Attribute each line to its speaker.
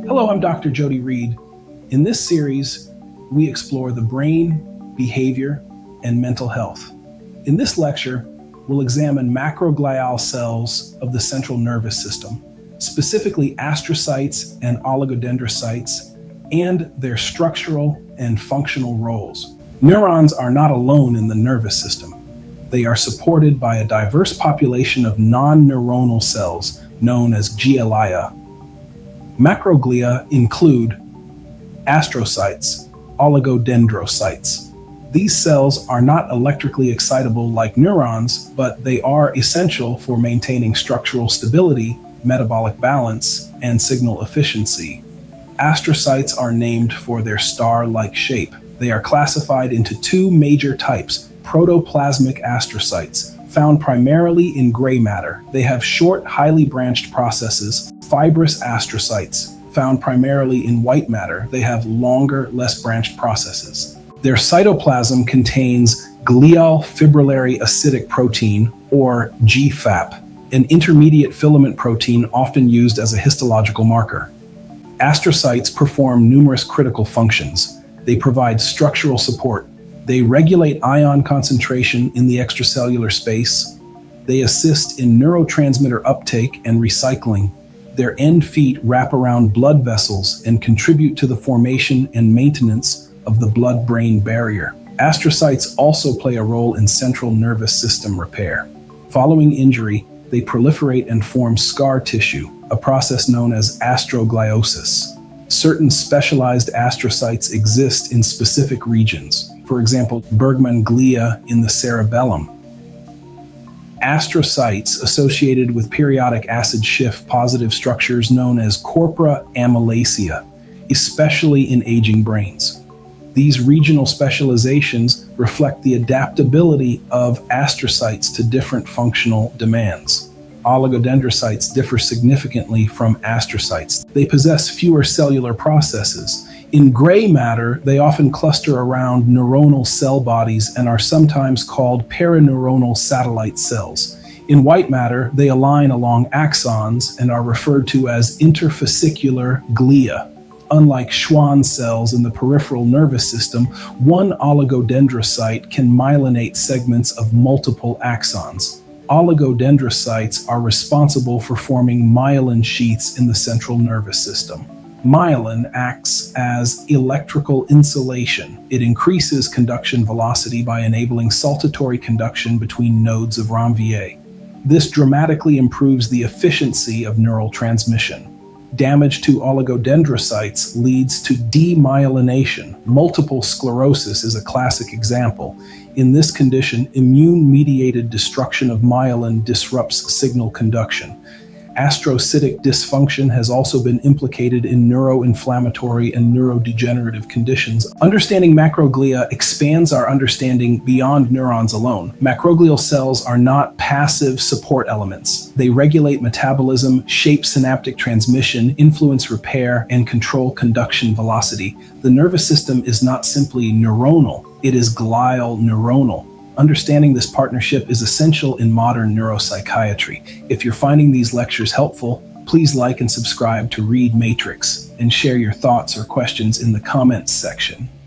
Speaker 1: Hello, I'm Dr. Jody Reed. In this series, we explore the brain, behavior, and mental health. In this lecture, we'll examine macroglial cells of the central nervous system, specifically astrocytes and oligodendrocytes, and their structural and functional roles. Neurons are not alone in the nervous system. They are supported by a diverse population of non-neuronal cells known as glia. Macroglia include astrocytes, oligodendrocytes. These cells are not electrically excitable like neurons, but they are essential for maintaining structural stability, metabolic balance, and signal efficiency. Astrocytes are named for their star-like shape. They are classified into two major types: protoplasmic astrocytes, found primarily in gray matter. They have short, highly branched processes. Fibrous astrocytes, found primarily in white matter. They have longer, less branched processes. Their cytoplasm contains glial fibrillary acidic protein, or GFAP, an intermediate filament protein often used as a histological marker. Astrocytes perform numerous critical functions. They provide structural support. They regulate ion concentration in the extracellular space. They assist in neurotransmitter uptake and recycling. Their end feet wrap around blood vessels and contribute to the formation and maintenance of the blood-brain barrier. Astrocytes also play a role in central nervous system repair. Following injury, they proliferate and form scar tissue, a process known as astrogliosis. Certain specialized astrocytes exist in specific regions, for example, Bergmann glia in the cerebellum. Astrocytes associated with periodic acid shift positive structures known as corpora amylacea, especially in aging brains. These regional specializations reflect the adaptability of astrocytes to different functional demands. Oligodendrocytes differ significantly from astrocytes. They possess fewer cellular processes. In gray matter, they often cluster around neuronal cell bodies and are sometimes called perineuronal satellite cells. In white matter, they align along axons and are referred to as interfascicular glia. Unlike Schwann cells in the peripheral nervous system, one oligodendrocyte can myelinate segments of multiple axons. Oligodendrocytes are responsible for forming myelin sheaths in the central nervous system. Myelin acts as electrical insulation. It increases conduction velocity by enabling saltatory conduction between nodes of Ranvier. This dramatically improves the efficiency of neural transmission. Damage to oligodendrocytes leads to demyelination. Multiple sclerosis is a classic example. In this condition, immune-mediated destruction of myelin disrupts signal conduction. Astrocytic dysfunction has also been implicated in neuroinflammatory and neurodegenerative conditions. Understanding macroglia expands our understanding beyond neurons alone. Macroglial cells are not passive support elements. They regulate metabolism, shape synaptic transmission, influence repair, and control conduction velocity. The nervous system is not simply neuronal, it is glial neuronal. Understanding this partnership is essential in modern neuropsychiatry. If you're finding these lectures helpful, please like and subscribe to Read Matrix and share your thoughts or questions in the comments section.